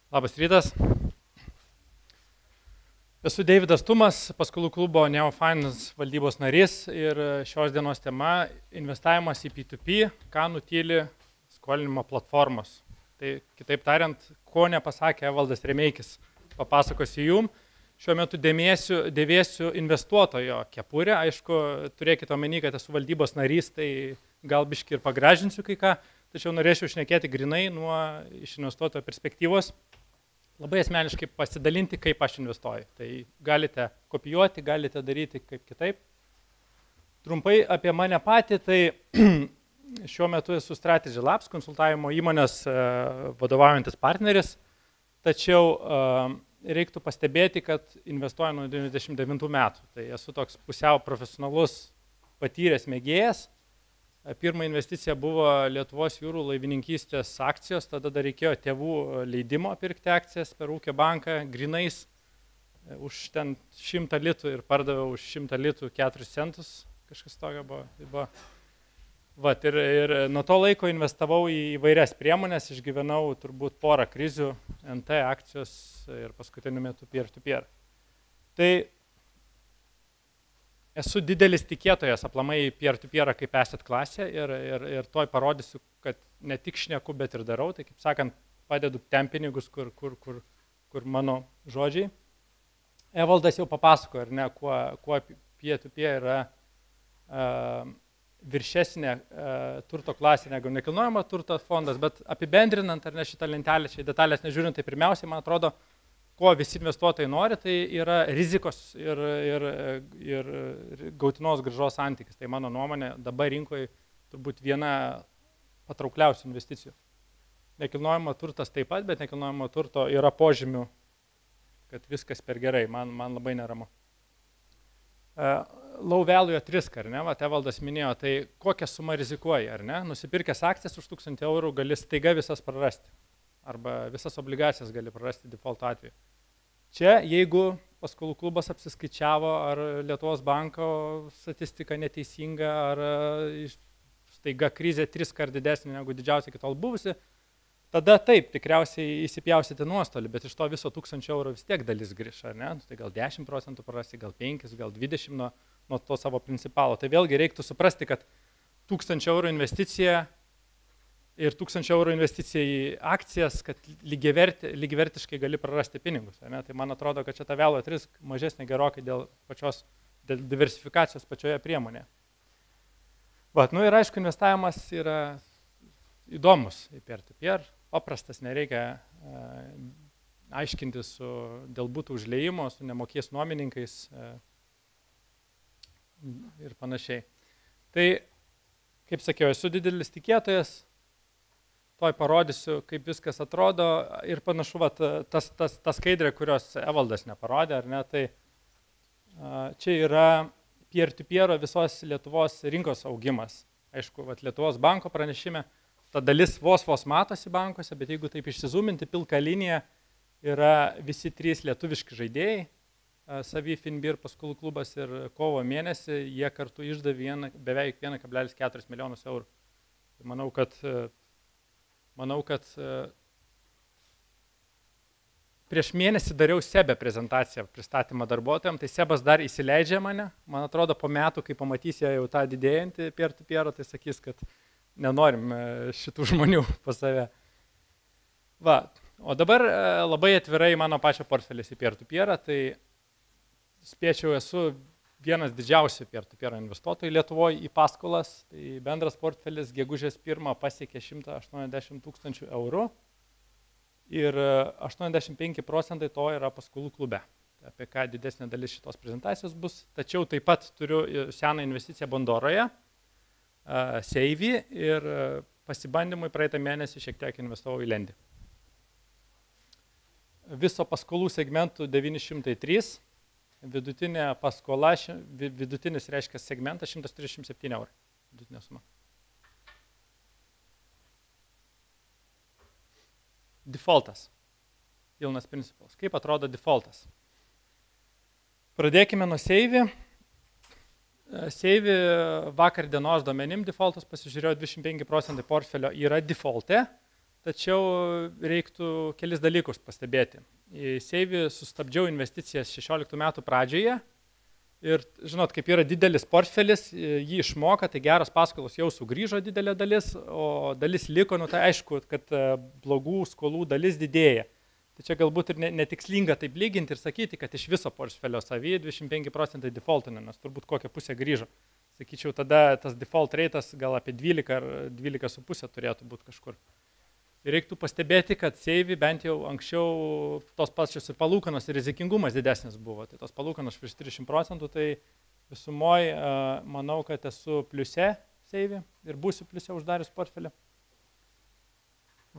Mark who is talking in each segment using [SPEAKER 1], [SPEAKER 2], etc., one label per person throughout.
[SPEAKER 1] Labas rytas. Esu Deividas Tumas, paskolų klubo Neo Finance valdybos narys ir šios dienos tema – investavimas į P2P, ką nutyli skolinimo platformos. Tai kitaip tariant, ko nepasakė Evaldas Remeikis, papasakosiu jum. Šiuo metu dėvėsiu investuotojo kepurę. Aišku, turėkite omeny, kad esu valdybos narys, tai gal biškį ir pagražinsiu kai ką, tačiau norėčiau šnekėti grinai iš investuotojo perspektyvos. Labai asmeniškai pasidalinti, kaip aš investuoju. Tai galite kopijuoti, galite daryti kaip kitaip. Trumpai apie mane patį, tai šiuo metu esu Strategy Labs, konsultavimo įmonės vadovaujantis partneris, tačiau reiktų pastebėti, kad investuoju nuo 99 metų. Tai esu toks pusiau profesionalus patyręs mėgėjas. Pirma investicija buvo Lietuvos jūrų laivininkystės akcijos, tada dar reikėjo tėvų leidimo pirkti akcijas per Ūkio banką, grinais, už ten 100 litų ir pardaviau už 100 litų 4 centus, kažkas tokio buvo. Vat, ir nuo to laiko investavau į įvairias priemonės, išgyvenau turbūt porą krizių, NT akcijos ir paskutiniu metu peer-to-peer. Tai esu didelis tikėtojas aplamai peer-to-peer kaip asset klasė ir toj parodysiu, kad ne tik šneku, bet ir darau. Tai kaip sakant, padedu ten pinigus, kur mano žodžiai. Evaldas jau papasako, ar ne, kuo peer-to-peer yra viršesnė turto klasė negu nekilnojamo turto fondas, bet apibendrinant, ar ne, šitą lentelę, šiai detalės nežiūrint, tai pirmiausiai, man atrodo, ko visi investuotojai nori, tai yra rizikos ir gautinos grąžos santykis. Tai mano nuomonė dabar rinkoje turbūt viena patraukliausių investicijų. Nekilnojamo turtas taip pat, bet nekilnojamo turto yra požymių, kad viskas per gerai, man labai neramu. Low value at risk, ar ne, Evaldas minėjo, tai kokią sumą rizikuoji, ar ne? Nusipirkęs akcijas už 1000 eurų gali staiga visas prarasti. Arba visas obligacijas gali prarasti defaulto atveju. Čia, jeigu paskolų klubas apsiskaičiavo, ar Lietuvos banko statistika neteisinga, ar staiga krizė 3 kart didesnė negu didžiausia iki tol buvusi, tada taip, tikriausiai įsipjausite nuostolį, bet iš to viso 1000 eurų vis tiek dalis grįš, ar ne? Tai gal 10% prarasti, gal 5, gal 20 nuo to savo principalo. Tai vėlgi reiktų suprasti, kad 1000 eurų investicija ir 1000 eurų investicija į akcijas, kad lygiavertiškai gali prarasti pinigus. Ne? Tai man atrodo, kad čia ta value at risk mažesnė gerokai dėl diversifikacijos pačioje priemonėje. Ir aišku, investavimas yra įdomus į peer-to-peer, paprastas, nereikia aiškinti dėl būtų užliejimo, su nemokės nuomininkais ir panašiai. Tai, kaip sakiau, esu didelis tikėtojas, toj parodysiu, kaip viskas atrodo ir panašu, ta skaidrė, kurios Evaldas neparodė, ar ne, tai čia yra peer-to-peer visos Lietuvos rinkos augimas. Aišku, Lietuvos banko pranešime, ta dalis vos matosi bankuose, bet jeigu taip išsizuminti, pilka linija yra visi 3 lietuviški žaidėjai, Savy, Finbir, paskolų klubas ir kovo mėnesį, jie kartu išdavė beveik 1,4 milijonus eurų. Manau, kad prieš mėnesį dariau SEBE prezentaciją pristatymą darbuotojams, tai SEBas dar įsileidžia mane. Man atrodo, po metų, kai pamatys jau tą didėjantį peer-to-peer, tai sakys, kad nenorim šitų žmonių pas save. O dabar labai atvirai mano pačio portfelis į peer-to-peer, tai spėčiau esu vienas didžiausių peer-to-peer investuotojų Lietuvoje į paskolas, tai bendras portfelis gegužės 1 pasiekė 180 000 eurų ir 85% to yra paskolų klube. Apie ką didesnė dalis šitos prezentacijos bus. Tačiau taip pat turiu seną investiciją Bondoroje, Savy ir pasibandymui praeitą mėnesį šiek tiek investavau į Lendį. Viso paskolų segmentų 903. Vidutinė paskola, vidutinis reiškia segmentas 137 eurų. Vidutinė suma. Defaultas. Pilnas principas. Kaip atrodo defaultas? Pradėkime nuo Savy. Savy vakar dienos duomenim defaultas pasižiūrėjo 25% portfelio yra defaultė. tačiau reiktų kelis dalykus pastebėti. Į Seivį sustabdžiau investicijas 16 metų pradžioje ir, žinot, kaip yra didelis portfelis, jį išmoka, tai geras paskolos jau sugrįžo didelė dalis, o dalis liko, nu tai aišku, kad blogų skolų dalis didėja. Tai čia galbūt ir netikslinga taip lyginti ir sakyti, kad iš viso portfelio savy 25% defaultinė, nes turbūt kokią pusę grįžo. Sakyčiau, tada tas default ratas gal apie 12 ar 12,5 turėtų būti kažkur. Ir reiktų pastebėti, kad Seivį bent jau anksčiau tos pačios ir palūkanos ir rizikingumas didesnis buvo. Tai tos palūkanos virš 30%, tai visumoje manau, kad esu pliuse Seivį ir būsiu pliuse uždarius portfelį.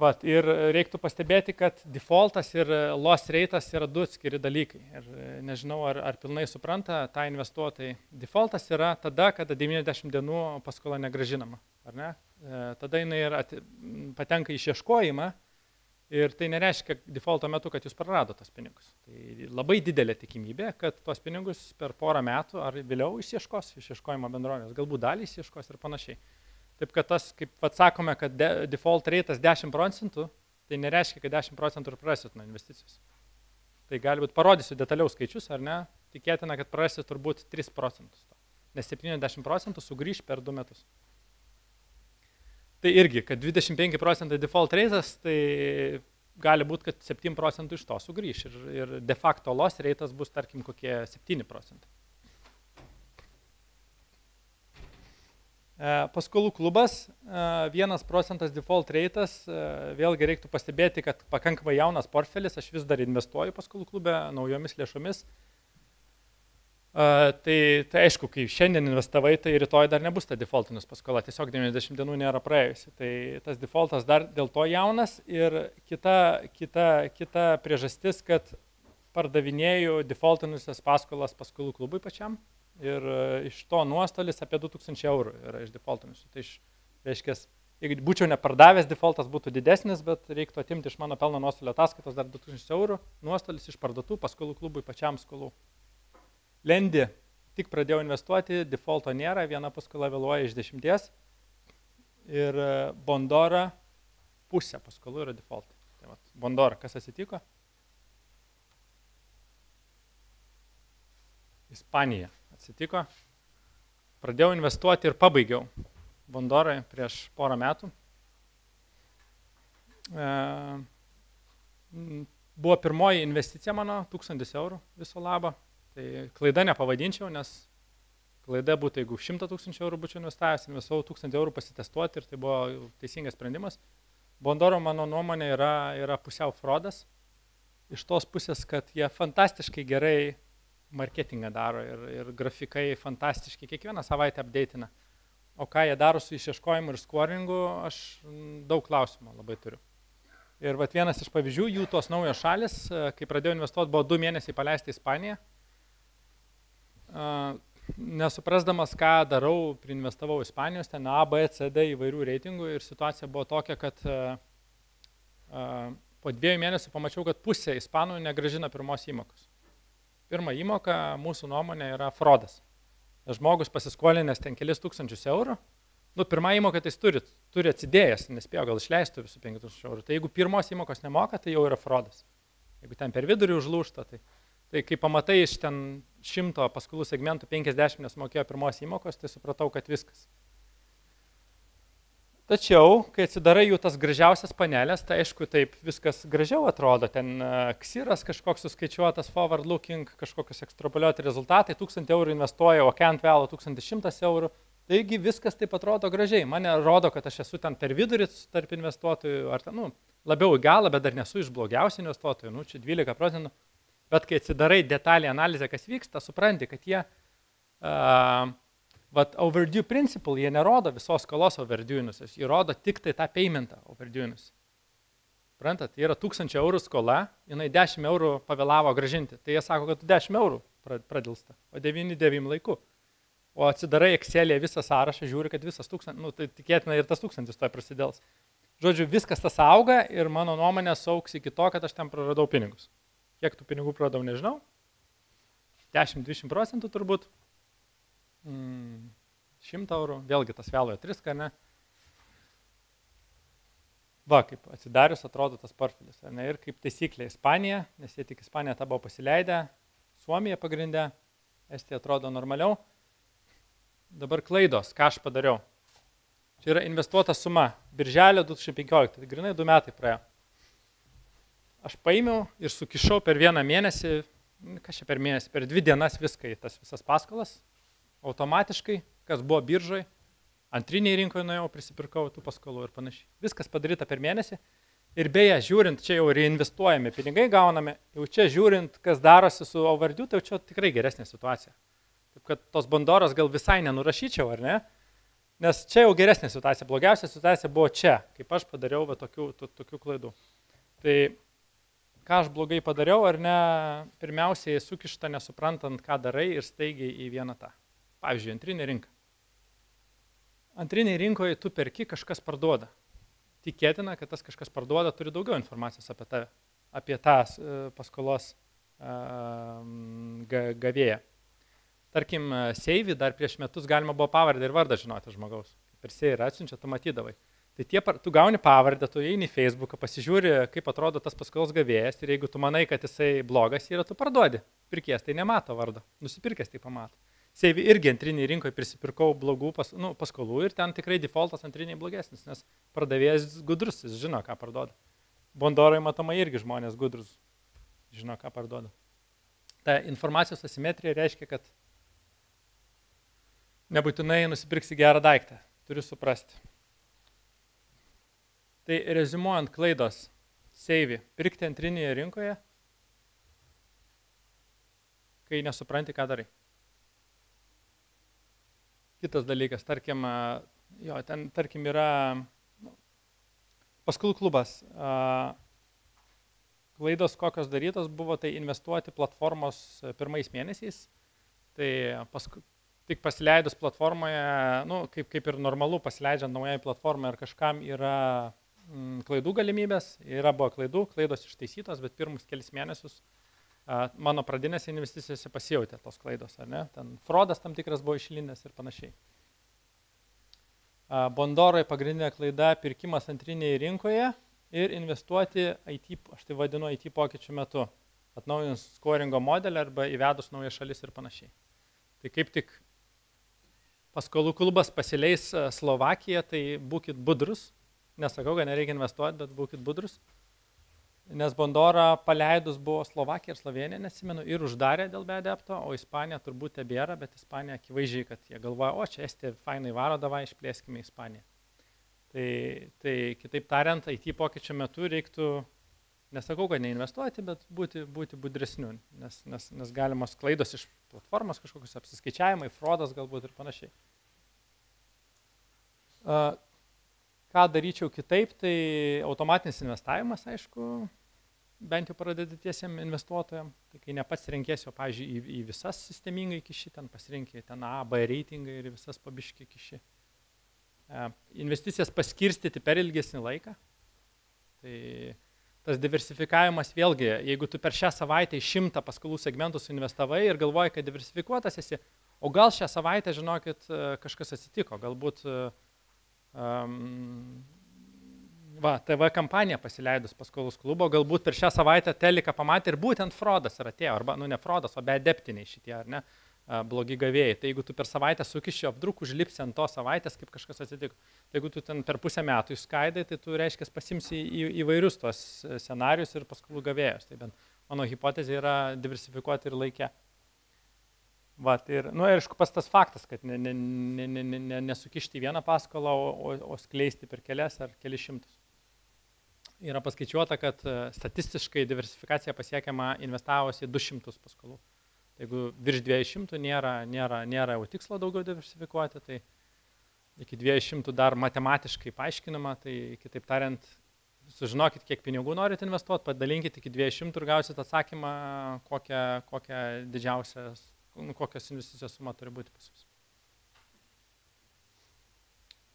[SPEAKER 1] Vat, ir reiktų pastebėti, kad defaultas ir loss ratas yra du atskiri dalykai. Ir nežinau, ar pilnai supranta tą investuotojai. Defaultas yra tada, kada 90 dienų paskola negrąžinama. Ar ne? Tada jinai patenka į išieškojimą ir tai nereiškia defaulto metu, kad jūs prarado tos pinigus. Tai labai didelė tikimybė, kad tos pinigus per porą metų ar vėliau išieškos išieškojimo bendrovės, galbūt dalį išieškos ir panašiai. Taip kad tas, kaip sakome, kad default ratas 10%, tai nereiškia, kad 10% ir prarasit nuo investicijos. Tai gali būti, parodysiu detaliau skaičius, ar ne, tikėtina, kad prarasit turbūt 3%, nes 70% sugrįž per 2 metus. Tai irgi, kad 25% default ratas, tai gali būti, kad 7% iš to sugrįž ir de facto loss ratas bus, tarkim, kokie 7%. Paskolų klubas, 1% default ratas, vėlgi reiktų pastebėti, kad pakankamai jaunas portfelis, aš vis dar investuoju paskolų klube naujomis lėšomis. Tai aišku, kai šiandien investavai, tai rytoj dar nebus ta defaultinės paskola, tiesiog 90 dienų nėra praėjusi. Tai tas defaultas dar dėl to jaunas ir kita priežastis, kad pardavinėju defaultinusias paskolas paskolų klubui pačiam. Ir iš to nuostolis apie 2000 eurų yra iš defaultinusių. Tai reiškia, jeigu būčiau nepardavęs, defaultas būtų didesnis, bet reiktų atimti iš mano pelno nuostolio ataskaitos dar 2000 eurų, nuostolis iš parduotų paskolų klubui pačiam skolų. Lendi, tik pradėjau investuoti, defaulto nėra, viena paskola vėluoja iš 10 ir Bondora pusė paskolų yra defaultai. Tai vat, Bondora, kas atsitiko? Ispanija atsitiko. Pradėjau investuoti ir pabaigiau Bondorai prieš porą metų. Buvo pirmoji investicija mano, 1000 eurų viso labo. Tai klaida nepavadinčiau, nes klaida būtų, jeigu 100 000 eurų būčiau investavęs, investavau 1000 eurų pasitestuoti ir tai buvo teisingas sprendimas. Bondoro mano nuomonė yra pusiau fraudas. Iš tos pusės, kad jie fantastiškai gerai marketingą daro ir grafikai fantastiškai, kiekvieną savaitę update'ina. O ką jie daro su išieškojimu ir scoringu, aš daug klausimų labai turiu. Ir vat vienas iš pavyzdžių, jų tos naujos šalis, kai pradėjau investuoti, buvo 2 mėnesiai paleisti Ispaniją. Nesuprasdamas, ką darau, priinvestavau Ispanijos, ten A, B, C, D įvairių reitingų ir situacija buvo tokia, kad po 2 mėnesių pamačiau, kad pusė ispanų negrąžina pirmos įmokos. Pirma įmoka, mūsų nuomonė, yra fraudas. Žmogus pasiskolinęs ten kelis tūkstančius eurų, pirmą įmoką tai jis turi atsidėjęs, nespėjo gal išleistų visų 5000 eurų. Tai jeigu pirmos įmokos nemoka, tai jau yra fraudas. Jeigu ten per vidurį užlūžta, tai kai pamatai iš ten 100 paskolų segmentų 50 nesumokėjo pirmos įmokos, tai supratau, kad viskas. Tačiau, kai atsidarai jų tas gražiausias panelės, tai aišku, taip viskas gražiau atrodo. Ten ksiras kažkoks suskaičiuotas, forward looking, kažkokius ekstrapoliuoti rezultatai, 1000 eurų investuoja, o account value 1100 eurų. Taigi viskas taip atrodo gražiai. Mane rodo, kad aš esu ten per vidurį tarp investuotojų, ar ten, labiau į galą, bet dar nesu iš blogiausių investuotojų, čia 12%. Bet kai atsidarai detalį analizę, kas vyksta, supranti, kad jie overdue principle, jie nerodo visos skolos overdue'nusios, jie rodo tik tai tą paymentą overdue'nus. Prantat, yra 1000 eurų skola, jinai 10 eurų pavėlavo gražinti, tai jie sako, kad 10 eurų pradilsta, o 9 laiku. O atsidarai Excel'e visą sąrašą, žiūri, kad visas 1000, tai tikėtina ir tas 1000 toj prasidėls. Žodžiu, viskas tas auga ir mano nuomonė sauks iki to, kad aš ten praradau pinigus. Kiek tų pinigų praradau, nežinau. 10-20% turbūt. 100 eurų, vėlgi tas vėlojo 3, ne? Va, kaip atsidarius atrodo tas portfelis. Ir kaip taisyklė Ispanija, nes jie tik Ispaniją tą buvo pasileidę, Suomija pagrindė, Estija atrodo normaliau. Dabar klaidos, ką aš padariau. Čia yra investuota suma, birželio 2015, tai grinai 2 metai praėjo. Aš paėmiau ir sukišau per vieną mėnesį, kas čia per mėnesį, per 2 dienas viską į tas visas paskolas, automatiškai, kas buvo biržoj, antriniai rinkoje nuėjau, prisipirkau tų paskolų ir panašiai. Viskas padaryta per mėnesį. Ir beje, žiūrint, čia jau reinvestuojami pinigai gauname, jau čia žiūrint, kas darosi su Overview, tai jau čia tikrai geresnė situacija. Taip kad tos Bondoros gal visai nenurašyčiau, ar ne? Nes čia jau geresnė situacija. Blogiausia situacija buvo čia, kaip aš padariau tokių klaidų. Tai ką aš blogai padariau, ar ne, pirmiausiai sukišta nesuprantant, ką darai ir staigiai į vieną tą. Pavyzdžiui, antrinė rinka. Antriniai rinkoje tu perki, kažkas parduoda. Tikėtina, kad tas kažkas parduoda, turi daugiau informacijos apie tave, apie tą paskolos gavėją. Tarkim, Seivi dar prieš metus galima buvo pavardę ir vardą žinoti žmogaus. Per Seivį atsiunčia, tu matydavai. Tai tu gauni pavardę, tu eini į Facebooką, pasižiūri, kaip atrodo tas paskolos gavėjas ir jeigu tu manai, kad jisai blogas yra, tu parduodi. Pirkėjas tai nemato vardo, nusipirkęs tai pamato. Seivi irgi antriniai rinkoje prisipirkau blogų paskolų ir ten tikrai defaultas antriniai blogesnis, nes pardavėjas gudrus, jis žino, ką parduoda. Bondorai matomai irgi žmonės gudrus, žino, ką parduoda. Ta informacijos asimetrija reiškia, kad nebūtinai nusipirksi gerą daiktą, turiu suprasti. Tai reziumuojant klaidos, Seivi, pirkti antrinėje rinkoje, kai nesupranti, ką darai. Kitas dalykas, tarkim, tarkim yra paskolų klubas. Klaidos kokios darytos buvo, tai investuoti platformos pirmais mėnesiais. Tai tik pasileidus platformoje, kaip ir normalu pasileidžiant naujai platformai ar kažkam yra klaidų galimybės, buvo klaidos ištaisytos, bet pirmus kelis mėnesius mano pradinėse investicijose pasijautė tos klaidos, ar ne? Ten fraudas tam tikras buvo išlindęs ir panašiai. Bondorai pagrindinė klaida - pirkimas antrinėje rinkoje ir investuoti IT, aš tai vadinu IT pokyčių metu, atnaujinus scoringo modelį arba įvedus naujas šalis ir panašiai. Tai kaip tik paskolų klubas pasileis Slovakiją, tai būkit budrus, nesakau, kad nereikia investuoti, bet būkit budrus. Nes Bondora paleidus buvo Slovakija ir Slovenija, nesimenu, ir uždarė dėl beadepto, o Ispanija turbūt tebėra, bet Ispanija akivaizdžiai, kad jie galvoja, o čia Estija fainai varo, davai išplėskime Ispaniją. Tai kitaip tariant, IT pokyčio metu reiktų, nesakau, kad neinvestuoti, bet būti budresniu, nes galimos klaidos iš platformos, kažkokius apsiskaičiavimai, fraudas galbūt ir panašiai. Ką daryčiau kitaip, tai automatinis investavimas, aišku, bent jau pradedėtiesiem investuotojams. Tai kai nepats renkėsi, pavyzdžiui, į visas sistemingai kiši, ten pasirinkė ten A, B reitingai ir visas pabiškiai kiši. Investicijas paskirstyti per ilgesnį laiką. Tai tas diversifikavimas vėlgi, jeigu tu per šią savaitę 100 paskolų segmentų suinvestavai ir galvoji, kad diversifikuotas esi, o gal šią savaitę, žinokit, kažkas atsitiko, galbūt TV kampanija pasileidus paskolus klubo, galbūt per šią savaitę Telika pamatė ir būtent fraudas yra atėjo, arba, ne fraudas, o beadeptiniai šitie, ar ne, blogi gavėjai. Tai jeigu tu per savaitę sukiši apdruk, užlipsi ant tos savaitės, kaip kažkas atsitiko. Tai jeigu tu ten per pusę metų išskaidai, tai tu reiškia pasimsi įvairius tos scenarius ir paskolų gavėjus. Tai bent mano hipotezė yra diversifikuoti ir laikę. Ir aišku, pas tas faktas, kad nesukišti vieną paskolą, o skleisti per kelias ar kelis šimtus. Yra paskaičiuota, kad statistiškai diversifikacija pasiekiama investavus į 200 paskolų. Jeigu virš 200 nėra jau tikslo daugiau diversifikuoti, tai iki 200 dar matematiškai paaiškinama, tai kitaip tariant, sužinokit, kiek pinigų norit investuoti, padalinkit iki 200 ir gausit atsakymą, kokią didžiausias kokios investicijos suma turi būti pas jūs.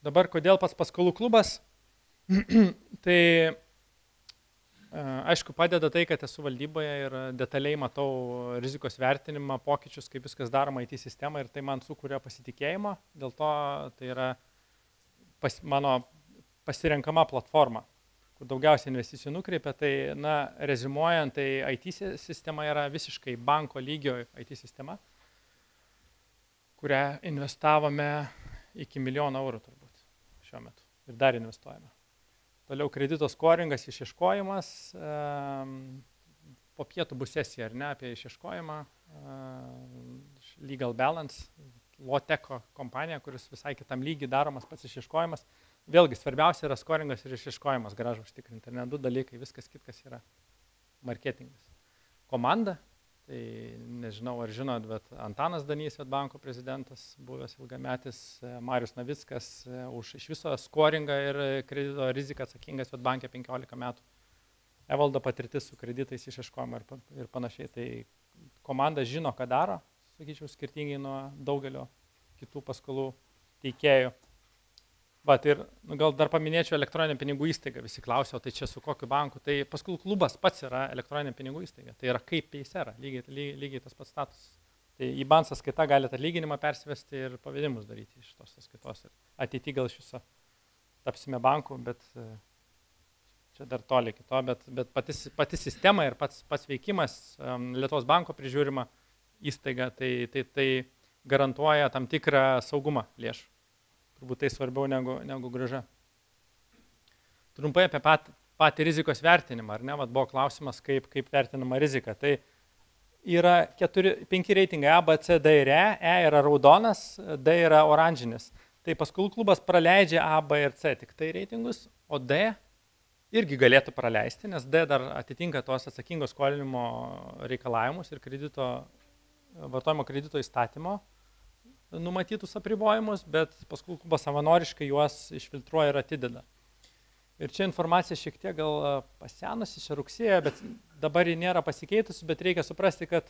[SPEAKER 1] Dabar, kodėl pats paskolų klubas? Tai aišku, padeda tai, kad esu valdyboje ir detaliai matau rizikos vertinimą, pokyčius, kaip viskas daroma IT sistema ir tai man sukuria pasitikėjimą. Dėl to tai yra mano pasirenkama platforma. kur daugiausiai investicijų nukreipia, tai, rezimuojant, tai IT sistema yra visiškai banko lygio IT sistema, kurią investavome iki 1 000 000 eurų turbūt šiuo metu ir dar investuojame. Toliau kredito scoringas, išieškojimas, po pietų bus sesija, ar ne, apie išieškojimą, Legal Balance, Loteko kompanija, kuris visai kitam lygiai daromas pats išieškojimas. Vėlgi, svarbiausia yra scoringas ir išieškojimas, gražu užtikrinti, ar ne, 2 dalykai, viskas kitkas yra marketingas. Komanda, tai nežinau, ar žinot, bet Antanas Danys, Svedbanko prezidentas, buvęs ilgametis, Marius Navickas, už iš viso scoringą ir kredito riziką atsakingas Svedbanke 15 metų. Evaldo patirtis su kreditais išieškojimo ir panašiai. Tai komanda žino, ką daro, sakyčiau, skirtingai nuo daugelio kitų paskolų teikėjų. Vat ir gal dar paminėčiau elektroninę pinigų įstaigą. Visi klausia, o tai čia su kokiu banku? Tai paskolų klubas pats yra elektroninė pinigų įstaiga. Tai yra kaip Paysera, lygiai tas pats statusas. Tai į bank sąskaitą galite atlyginimą persivesti ir pavedimus daryti iš tos sąskaitos. Ateity gal iš viso tapsime banku, bet čia dar toli kito, bet pati sistema ir pats veikimas Lietuvos banko prižiūrima įstaiga, tai garantuoja tam tikrą saugumą lėšų. Turbūt tai svarbiau negu grąža. Trumpai apie patį rizikos vertinimą, ar ne? Vat buvo klausimas, kaip vertinama rizika. Tai yra 5 reitingai A, B, C, D ir E. E yra raudonas, D yra oranžinis. Tai paskolų klubas praleidžia A, B ir C tik tai reitingus, o D irgi galėtų praleisti, nes D dar atitinka tos atsakingos skolinimo reikalavimus ir vartojimo kredito įstatymo numatytus apribojimus, bet paskolų klubas savanoriškai juos išfiltruoja ir atideda. Ir čia informacija šiek tiek gal pasenusi, čia rugsėjo, bet dabar ji nėra pasikeitusi, bet reikia suprasti, kad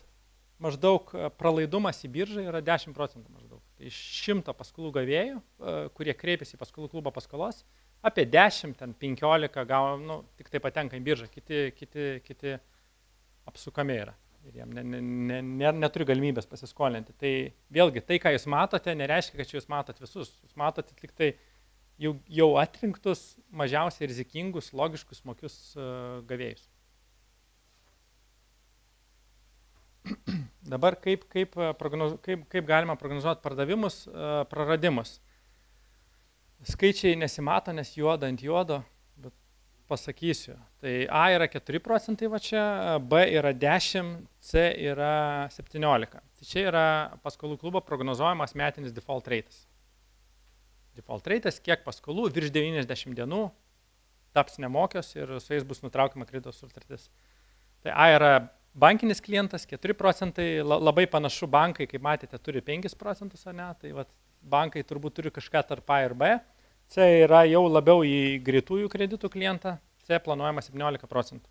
[SPEAKER 1] maždaug pralaidumas į biržą yra 10% maždaug. Tai iš 100 paskolų gavėjų, kurie kreipiasi į paskolų klubą paskolos, apie 10-15 gauna, tik tai patenka į biržą, kiti apsukami yra. Ir jam neturi galimybės pasiskolinti. Tai vėlgi, tai, ką jūs matote, nereiškia, kad čia jūs matot visus. Jūs matote tik tai jau atrinktus, mažiausiai rizikingus, logiškus, smokius gavėjus. Dabar kaip galima prognozuoti pardavimus, praradimus. Skaičiai nesimato, nes juoda ant juodo, bet pasakysiu. Tai A yra 4% va čia, B yra 10, C yra 17. Tai čia yra paskolų klubo prognozuojamas metinis default ratas. Default ratas, kiek paskolų virš 90 dienų taps nemokios ir su jais bus nutraukiama kredito sutartis. Tai A yra bankinis klientas, 4%, labai panašu bankai, kaip matėte, turi 5%, ar ne? Tai vat, bankai turbūt turi kažką tarp A ir B. C yra jau labiau į greitųjų kreditų klientą, C planuojama 17%.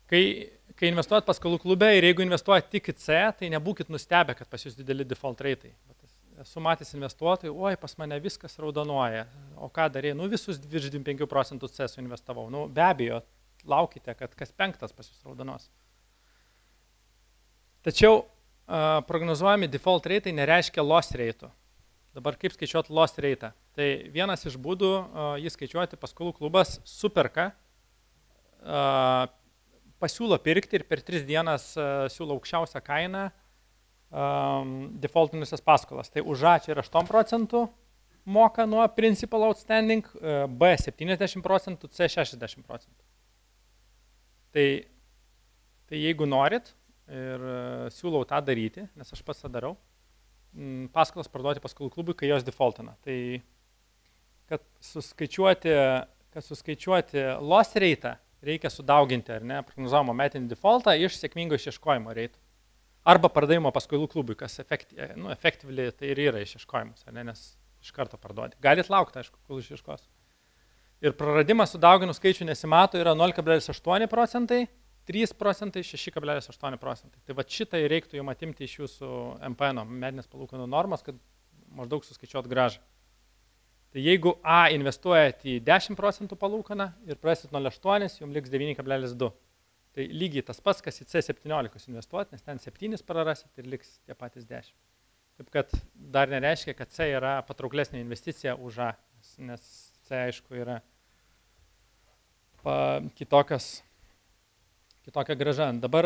[SPEAKER 1] Kai investuojat paskolų klube ir jeigu investuojat tik į C, tai nebūkit nustebę, kad pas jūs dideli default ratai. Esu matęs investuotojų, oi, pas mane viskas raudonuoja, o ką darė, visus virš 25% C suinvestavau. Be abejo, laukite, kad kas 5 pas jūs raudonos. Tačiau prognozuojami default ratai nereiškia loss ratų. Dabar kaip skaičiuoti loss ratą? Tai vienas iš būdų jį skaičiuoti paskolų klubas superka, pasiūlo pirkti ir per 3 dienas siūlo aukščiausią kainą defaultinusias paskolas. Tai už A čia yra 8% moka nuo principal outstanding, B 70%, C 60%. Tai jeigu norit ir siūlau tą daryti, nes aš pats tą darau, paskolas parduoti paskolų klubui, kai jos defaultina. Tai kad suskaičiuoti loss ratą, reikia sudauginti, ar ne, prognozuojamo metinį defaultą iš sėkmingo išieškojimo rato. Arba pardavimo paskolų klubui, kas efektyviai tai ir yra išieškojimas, ar ne, nes iš karto parduoti. Galit laukti, aišku, kol išieškos. Ir praradimas sudauginų skaičių nesimato yra 0,8%, 3%, 6,8%. Tai va šitai reiktų jums atimti iš jūsų MPN, metinės palūkanų normos, kad maždaug suskaičiuot grąžą. Tai jeigu A investuojat į 10% palūkaną ir prasit 0,8, jums liks 9,2. Tai lygiai tas pats, kas į C17 investuot, nes ten 7 prarasit ir liks tie patys 10. Taip kad dar nereiškia, kad C yra patrauklesnė investicija už A, nes C aišku yra kitokia grąža. Dabar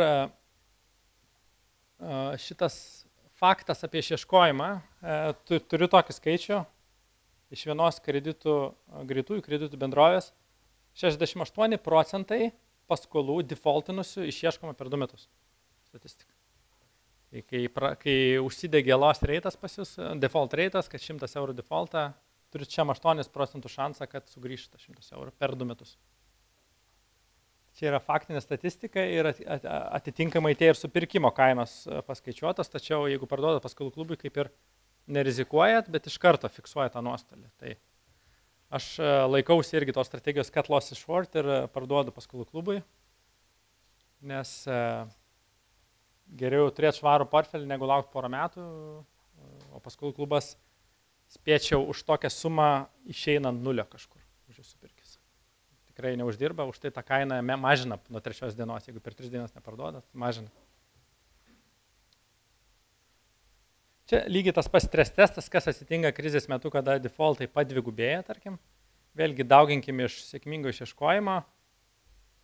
[SPEAKER 1] šitas faktas apie išieškojimą, turiu tokį skaičių, iš vienos greitųjų kreditų bendrovės 68% paskolų defaultinusių išieškoma per 2 metus. Statistika. Kai užsidegė loss rate'as pas jūs, default rate'as, kad 100 eurų defaultą, turit čia 8% šansą, kad sugrįžta 100 eurų per 2 metus. Čia yra faktinė statistika ir atitinkamai tie ir supirkimo kainos paskaičiuotos, tačiau jeigu parduodat paskolų klubui, kaip ir nerizikuojat, bet iš karto fiksuojat tą nuostolį. Tai aš laikausi irgi tos strategijos cut loss is short ir parduodu paskolų klubui, nes geriau turėti švarų portfelį, negu laukti porą metų, o paskolų klubas spėčiau už tokią sumą išeinant nulio kažkur už jūsų supirkis. Tikrai neuždirba, už tai tą kainą mažina nuo 3 dienos, jeigu per 3 dienas neparduodat, mažina. Čia lygiai tas pats stres testas, kas atsitinka krizės metu, kada defaultai padvigubėja, tarkim. Vėlgi dauginkim iš sėkmingo išieškojimo.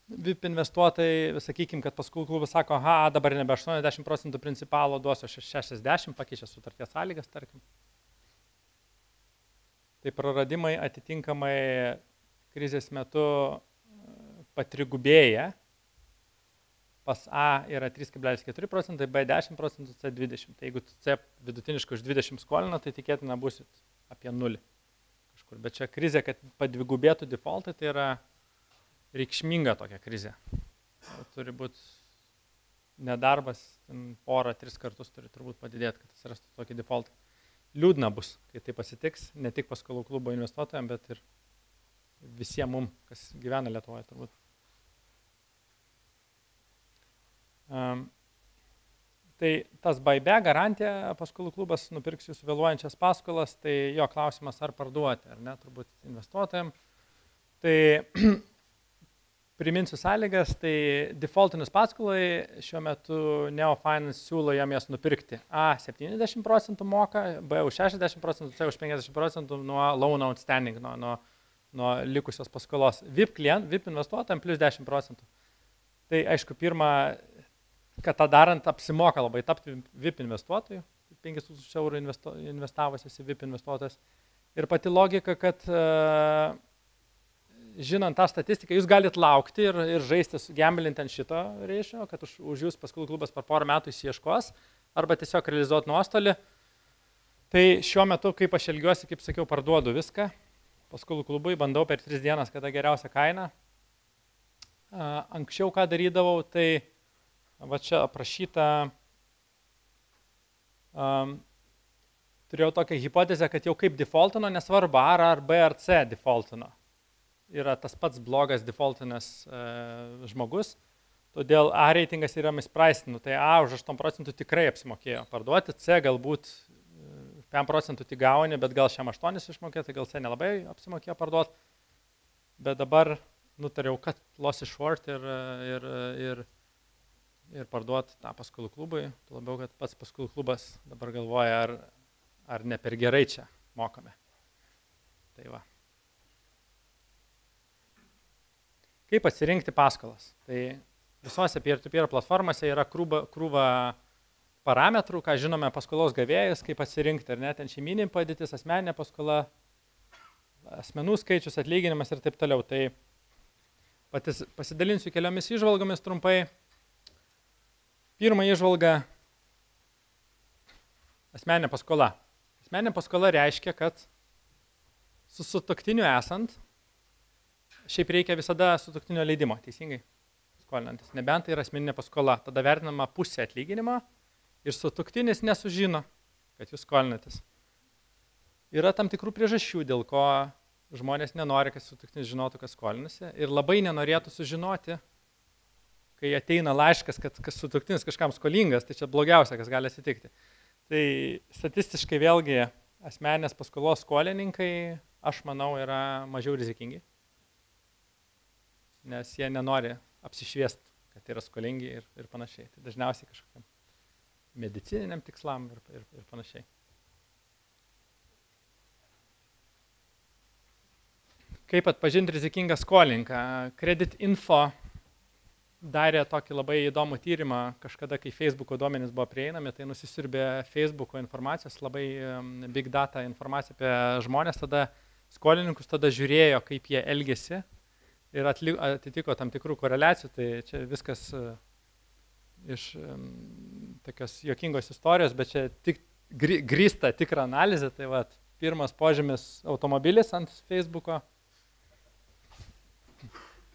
[SPEAKER 1] VIP investuotojai, sakykim, kad paskolų klubas sako, dabar nebe 80% principalo duosiu 60, pakeičia sutarties sąlygas, tarkim. Tai praradimai atitinkamai krizės metu patrigubėja. Pas A yra 3,4%, B 10%, C 20%. Tai jeigu C vidutiniškai už 20 skolina, tai tikėtina busit apie 0 kažkur. Bet čia krizė, kad padvigubėtų defaultai, tai yra reikšminga tokia krizė. Turi būti nedarbas, 2-3 kartus turi turbūt padidėti, kad atsirastų tokį defaultą. Liūdna bus, kai tai pasitiks, ne tik paskolų klubo investuotojams, bet ir visiems mums, kas gyvena Lietuvoje turbūt. Tai tas buyback garantija, paskolų klubas nupirks jūsų vėluojančias paskolas, tai jo klausimas ar parduoti, ar ne, turbūt investuotojams. Tai priminsiu sąlygas, tai defaultinus paskolai šiuo metu Neo Finance siūlo jam jas nupirkti. A 70% moka, B už 60%, C už 50% nuo loan outstanding, nuo likusios paskolos. VIP investuotojams plus 10%. Tai aišku, pirma, kad tą darant apsimoka labai tapti VIP investuotojų, 5000 eurų investavusios į VIP investuotojas. Ir pati logika, kad žinant tą statistiką, jūs galit laukti ir žaisti gamblinti ant šito reišio, kad už jūs paskolų klubas per porą metų įsiieškos, arba tiesiog realizuoti nuostolį. Tai šiuo metu, kaip aš elgiuosi, kaip sakiau, parduodu viską. Paskolų klubui bandau per 3 dienas, kada geriausia kaina. Anksčiau ką darydavau, tai va čia aprašyta, turėjau tokią hipotezę, kad jau kaip defaultino, nesvarbu ar B ar C defaultino. Yra tas pats blogas defaultinas žmogus, todėl A reitingas yra mispriced, tai A už 8% tikrai apsimokėjo parduoti, C galbūt 5% tik gauni, bet gal šiam 8 išmokė, tai gal C nelabai apsimokėjo parduoti, bet dabar nutariau, kad loss is short ir parduoti tą paskolų klubui, tuo labiau, kad pats paskolų klubas dabar galvoja, ar ne per gerai čia mokame. Tai va. Kaip atsirinkti paskolas? Tai visose peer-to-peer platformose yra krūva parametrų, ką žinome paskolos gavėjus, kaip atsirinkti, ar ne, ten šeiminė padėtis, asmeninė paskola, asmenų skaičius, atlyginimas ir taip toliau. Tai pasidalinsiu keliomis įžvalgomis trumpai. Pirma įžvalga – asmeninė paskola. Asmeninė paskola reiškia, kad su sutuoktiniu esant, šiaip reikia visada sutuoktinio leidimo, teisingai skolinantis, nebent tai yra asmeninė paskola. Tada vertinama pusė atlyginimo ir sutuoktinis nesužino, kad jūs skolinatės. Yra tam tikrų priežasčių, dėl ko žmonės nenori, kad sutuoktinis žinotų, kas skolinasi, ir labai nenorėtų sužinoti, kai ateina laiškas, kad sutuoktinis kažkam skolingas, tai čia blogiausia, kas gali atsitikti. Tai statistiškai vėlgi asmeninės paskolos skolininkai, aš manau, yra mažiau rizikingi, nes jie nenori apsišviesti, kad yra skolingi ir panašiai. Tai dažniausiai kažkokiam medicininiam tikslam ir panašiai. Kaip atpažinti rizikingą skolininką? Credit Info darė tokį labai įdomų tyrimą kažkada, kai Facebook'o duomenys buvo prieinami, tai nusisiurbė Facebook'o informacijos, labai big data informacija apie žmonės, tada skolininkus tada žiūrėjo, kaip jie elgėsi ir atitiko tam tikrų koreliacijų, tai čia viskas iš tokios juokingos istorijos, bet čia tik grįsta tikrą analizę, tai vat, pirmas požymis automobilis ant Facebook'o.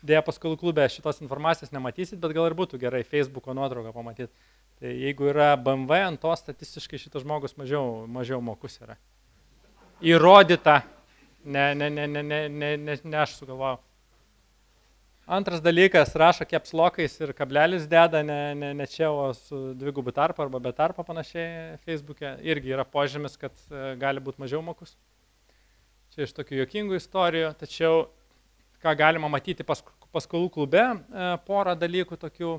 [SPEAKER 1] Dėja, paskolų klube šitos informacijos nematysit, bet gal ir būtų gerai Facebook'o nuotrauką pamatyti. Tai jeigu yra BMW, ant to statistiškai šitas žmogus mažiau mokus yra. Įrodyta. Ne aš sugalvojau. Antras dalykas, rašo capslokais ir kablelis deda, ne čia, o su dvigubų tarpu arba be tarpo panašiai Facebook'e. Irgi yra požymis, kad gali būti mažiau mokus. Čia iš tokių juokingų istorijų, tačiau ką galima matyti paskolų klube, porą dalykų tokių.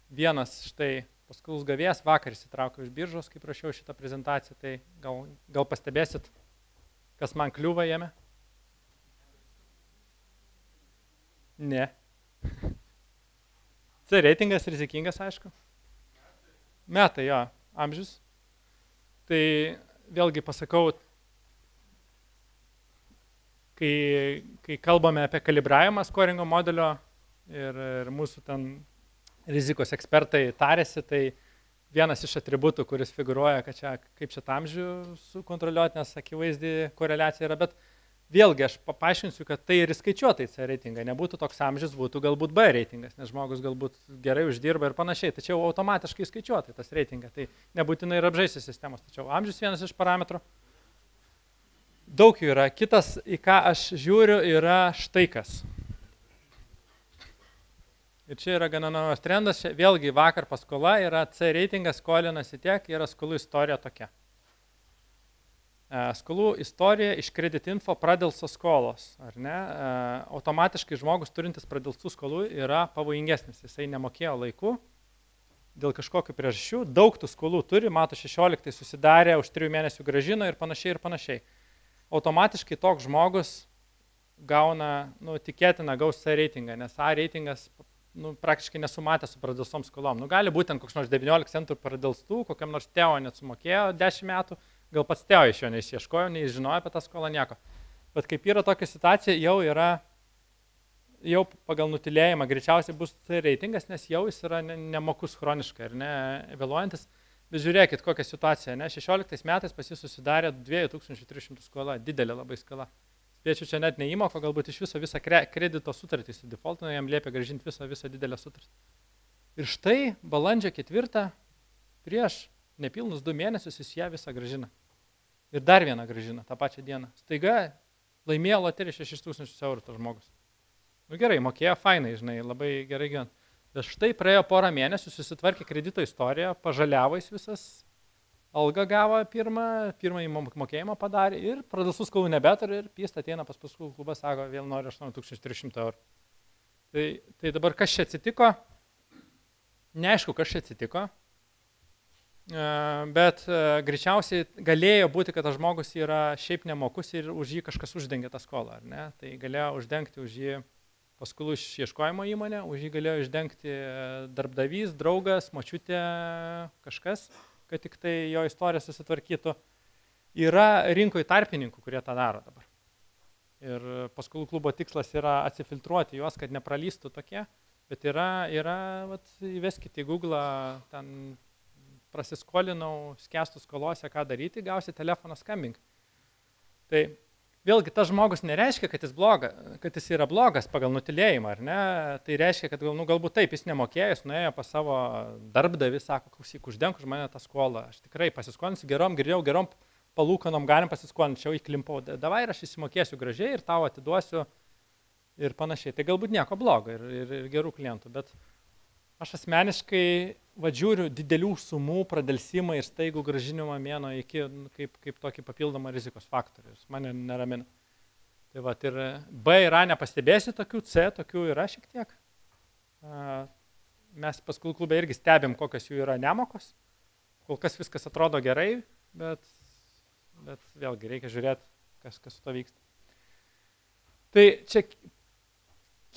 [SPEAKER 1] Vienas, štai, paskolus gavėjas vakar įsitraukiau iš biržos, kaip rašiau šitą prezentaciją, tai gal pastebėsit, kas man kliūva jame? Ne. C reitingas rizikingas, aišku. Metai, jo, amžius. Tai vėlgi pasakau, kai kalbame apie kalibravimą scoringo modelio ir mūsų ten rizikos ekspertai tarėsi, tai vienas iš atributų, kuris figuruoja, kad čia, kaip čia amžių sukontroliuoti, nes akivaizdi koreliacija yra, bet vėlgi aš paaiškinsiu, kad tai ir įskaičiuotai C reitingą, nebūtų toks amžius, būtų galbūt B reitingas, nes žmogus galbūt gerai uždirba ir panašiai, tačiau automatiškai įskaičiuotai tas reitingas, tai nebūtinai ir apžaisti sistemos, tačiau amžius vienas iš parametrų. Daug jų yra. Kitas, į ką aš žiūriu, yra štai kas. Ir čia yra gana naujas trendas. Vėlgi vakar paskola yra C reitingas, skolinasi tiek, yra skolų istorija tokia. Skolų istorija iš Credit Info pradėlso skolos. Ar ne? Automatiškai žmogus turintis pradėlstų skolų yra pavojingesnis. Jisai nemokėjo laiku dėl kažkokių priežasčių. Daug tų skolų turi, mato 16 susidarė, už 3 mėnesių grąžino ir panašiai ir panašiai. Automatiškai toks žmogus gauna, tikėtina gaus C reitingą, nes A reitingas praktiškai nesumatė su pradėlstom skolom. Gali būti ten koks nors 19 centų pradėlstų, kokiam nors tėvo net sumokėjo 10 metų, gal pats tėvo iš jo neišieškojo, nežinojo apie tą skolą nieko. Bet kaip yra tokia situacija, jau pagal nutilėjimą greičiausiai bus C reitingas, nes jau jis yra nemokus chroniškai ir nevėluojantis. Bet žiūrėkit, kokia situacija, 16 metais pas jį susidarė 2300 skola, didelė labai skola. Spėčiau, čia net neįmoko, galbūt iš visą kredito sutartį su defaultinu, jam liepia grąžinti visą didelę sutartį. Ir štai balandžio 4 prieš nepilnus 2 mėnesius jis ją visą grąžina. Ir dar vieną grąžina tą pačią dieną. Staiga laimėjo loterį 6000 eurų tas žmogus. Gerai, mokėjo fainai, žinai, labai gerai gyvent. Bet štai praėjo porą mėnesių, susitvarkė kredito istoriją, pažaliavo jis visas, algą gavo pirmąjį mokėjimą padarė ir pradėlstų skolų nebeturi ir pyst ateina pas paskolų klubą, sako, vėl nori 8300 eurų. Tai dabar kas čia atsitiko? Neaišku, kas čia atsitiko, bet greičiausiai galėjo būti, kad tas žmogus yra šiaip nemokus ir už jį kažkas uždengė tą skolą, ar ne? Tai galėjo uždengti už jį paskolų išieškojimo įmonė, už jį galėjo išdengti darbdavys, draugas, močiutė, kažkas, kad tik tai jo istorija susitvarkytų. Yra rinkoje tarpininkų, kurie tą daro dabar. Ir paskolų klubo tikslas yra atsifiltruoti juos, kad nepralystų tokie, bet įveskite į Google, ten prasiskolinau, skęstų skolose, ką daryti, gausi telefoną skambink. Tai vėlgi, tas žmogus nereiškia, kad jis yra blogas pagal nutilėjimą, ar ne? Tai reiškia, kad galbūt taip, jis nemokėjo, jis nuėjo pas savo darbdavį, sako, klausyk, uždenk už mane tą skolą. Aš tikrai pasiskolinsiu gerom palūkanom galim pasiskolinti, čia jau įklimpau. Davai ir aš įsimokėsiu gražiai ir tau atiduosiu ir panašiai. Tai galbūt nieko blogo ir gerų klientų, bet aš asmeniškai žiūriu didelių sumų pradėlsimą ir staigų grąžinimą mėno iki kaip tokį papildomą rizikos faktorių. Jis mane neramina. Tai ir B yra nepastebėsi tokių, C tokių yra šiek tiek. Mes paskolų klube irgi stebim, kokios jų yra nemokos. Kol kas viskas atrodo gerai, bet vėlgi reikia žiūrėti, kas su to vyksta. Tai čia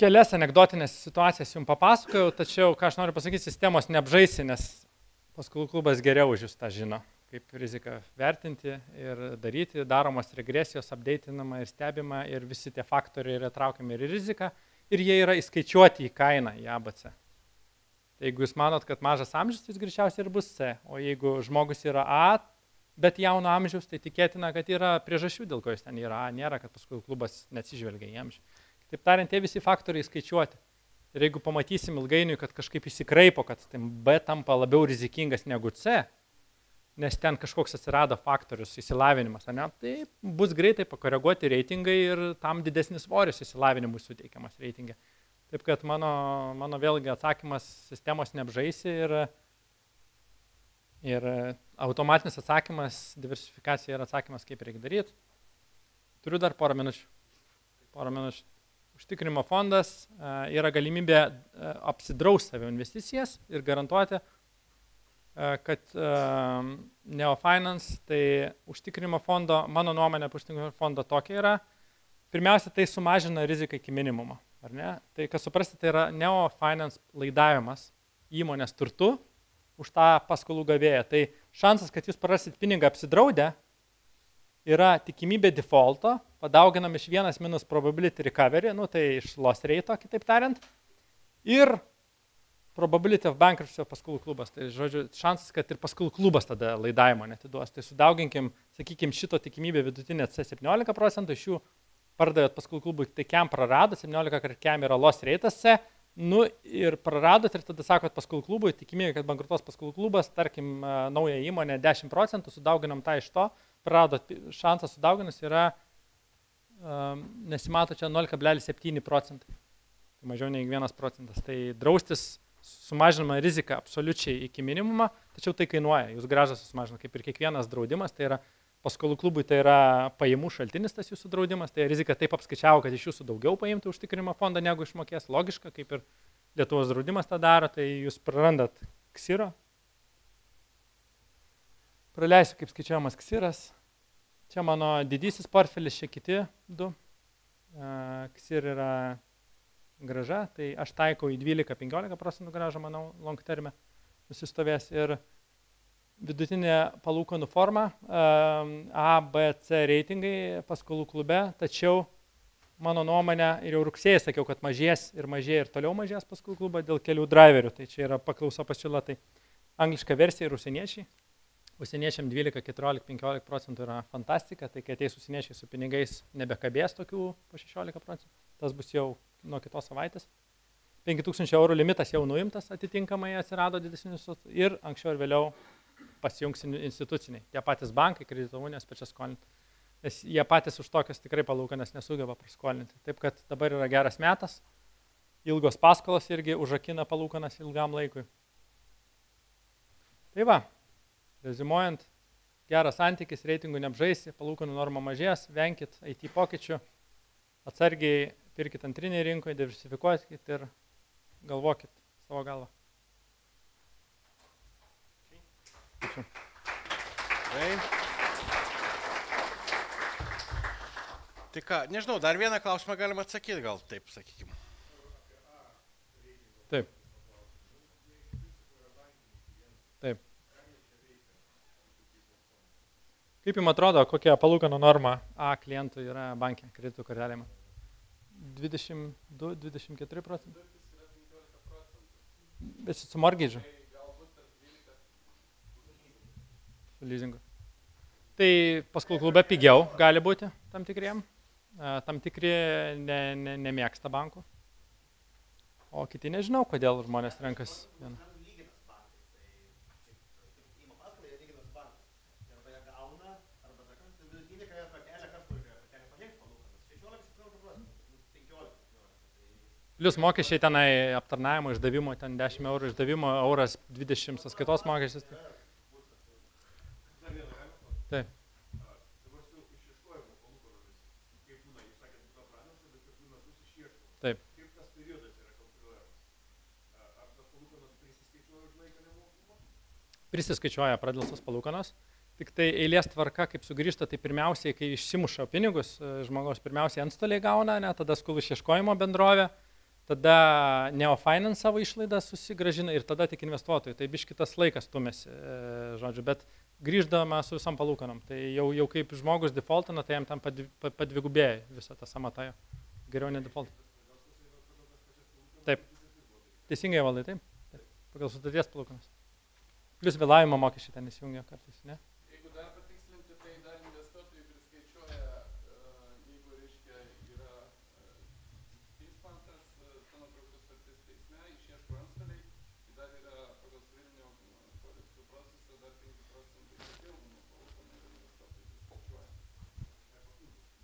[SPEAKER 1] kelias anekdotinės situacijas jums papasakojau, tačiau, ką aš noriu pasakyti, sistemos neapžaisi, nes paskolų klubas geriau už jūs tą žino, kaip riziką vertinti ir daryti, daromos regresijos, updatinama ir stebima ir visi tie faktoriai yra traukiami ir į riziką ir jie yra įskaičiuoti į kainą, į ABC. Tai jeigu jūs manot, kad mažas amžius, tai jis greičiausiai ir bus C, o jeigu žmogus yra A, bet jauno amžiaus, tai tikėtina, kad yra priežasčių, dėl ko jis ten yra A, nėra, kad paskolų klubas neatsižvelgia į amžių. Taip tariant, tie visi faktoriai skaičiuoti. Ir jeigu pamatysim ilgainiui, kad kažkaip įsikraipo, kad B tampa labiau rizikingas negu C, nes ten kažkoks atsirado faktorius įsilavinimas, ne, tai bus greitai pakoreguoti reitingai ir tam didesnis svoris įsilavinimui suteikiamas reitingė. Taip kad mano vėlgi atsakymas sistemos neapžaisi ir automatinis atsakymas, diversifikacija yra atsakymas, kaip reikia daryti. Turiu dar porą minučių. Užtikrinimo fondas yra galimybė apsidrausti savo investicijas ir garantuoti, kad Neofinance, tai užtikrinimo fondo, mano nuomonė apie užtikrinimo fondo tokia yra, pirmiausia, tai sumažina riziką iki minimumo. Ar ne? Tai, kas suprasti, tai yra Neofinance laidavimas įmonės turtu už tą paskolų gavėją. Tai šansas, kad jūs prarasit pinigą apsidraudę, yra tikimybė defaulto, padauginam iš 1 minus probability recovery, tai iš loss rate, kitaip tariant, ir probability of bankruptcy paskolų klubas. Tai žodžiu, šansas, kad ir paskolų klubas tada laidavimo netiduos. Tai sudauginkim, sakykim, šito tikimybė vidutinė C 17%, iš jų pardavėt paskolų klubui, tai kiam prarado, 17 kart kiam yra loss rate C, ir praradot ir tada sakot paskolų klubui, tikimybė, kad bankrutuos paskolų klubas, tarkim, nauja įmonė 10%, sudauginam tą iš to, praradot, šansas sudauginus yra, nesimato čia 0,7%, tai mažiau nei 1%. Tai draustis sumažinama rizika absoliučiai iki minimumą, tačiau tai kainuoja, jūs grąžą sumažina, kaip ir kiekvienas draudimas, tai yra paskolų klubui, tai yra pajamų šaltinis tas jūsų draudimas, tai rizika taip apskaičiavo, kad iš jūsų daugiau paimtų užtikrinimo fondą, negu išmokės, logiška, kaip ir Lietuvos draudimas tą daro, tai jūs prarandat ksiro. Praleisiu, kaip skaičiuojamas ksiras. Čia mano didysis portfelis, čia kiti du. Ksir yra grąža, tai aš taikau į 12-15% grąžą, manau, long terme nusistovės ir vidutinė palūkanų forma, A, B, C reitingai paskolų klube, tačiau mano nuomonė ir jau rugsėjai sakiau, kad mažės ir toliau mažės paskolų klubą dėl kelių driverių, tai čia yra paklausa pasiūla, tai angliška versija ir užsieniečiai. Užsieniečiam 12, 14, 15% yra fantastika, tai kai ateis užsieniečiai su pinigais nebekabės tokių po 16%, tas bus jau nuo kitos savaitės. 5000 eurų limitas jau nuimtas, atitinkamai atsirado didesnis ir anksčiau ir vėliau pasijungs instituciniai. Tie patys bankai, kredito unijos pačias skolinti. Nes jie patys už tokias tikrai palūkanas nesugeba praskolinti. Taip kad dabar yra geras metas. Ilgos paskolos irgi užrakina palūkanas ilgam laikui. Tai va, rezimuojant, geras santykis, reitingų neapžaisi, palūkanų norma mažės, venkit IT pokyčių, atsargiai pirkit antrinėje rinkoje, diversifikuokit ir galvokit savo galvą. Ačiū.
[SPEAKER 2] Tai ką, nežinau, dar vieną klausimą galima atsakyti, gal taip, sakykime.
[SPEAKER 1] Taip. Taip. Kaip jums atrodo, kokia palūkanų norma A klientų yra bankė, kreditų kortelėje? 22-24%? Bet su mortgage? Su leasingu. Tai paskolų klube pigiau gali būti tam tikriem. Tam tikri nemėgsta bankų. O kiti nežinau, kodėl žmonės renkas vieną. Plius mokesčiai tenai aptarnavimo, išdavimo, ten 10 eurų išdavimo, euras 20 sąskaitos mokesčius. Taip. Taip. Prisiskaičiuoja pradėlsos palūkanos Tik tai eilės tvarka, kaip sugrįžta, tai pirmiausiai, kai išsimuša pinigus, žmogaus pirmiausiai antstoliai gauna, ne, tada skolų išieškojimo bendrovė, tada Neofinance savo išlaidas susigražina ir tada tik investuotojai. Tai biški tas laikas stumėsi, žodžiu, bet grįždama su visam palūkanom. Tai jau kaip žmogus defaultina, tai jam tam padvigubėja visą tą samatą. Geriau ne default. Taip. Teisingai valdai, taip. Pagal sutarties palūkanas. Plius vėlavimo mokesčiai ten įsijungia kartais, ne?
[SPEAKER 3] Jeigu dar patikslinti, tai dar investuotojai priskaičiuoja, jeigu, reiškia, yra teismantas, ta nutraukta sutartis teisme, išieško antstoliai, tai dar yra pagal civilinio kodekso procesą dar 5% papildomų palūkanų ir investuotojai priskaičiuoja.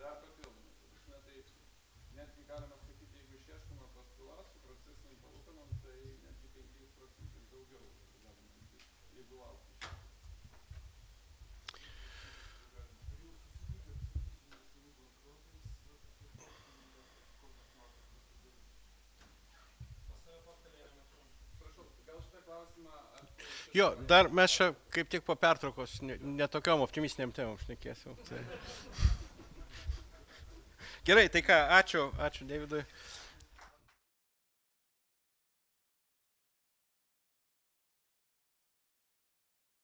[SPEAKER 3] Dar papildomai. Tai netgi galima sakyti, jeigu išieškoma paskola su procesiniam palūkanom, tai netgi 5% daugiau. Jeigu laukti. Prašau, gal šitą klausimą...
[SPEAKER 2] Jo, dar mes čia kaip tik po pertraukos netokiom optimistiniam temom šnekėsim. Gerai, tai ką, ačiū Deividui.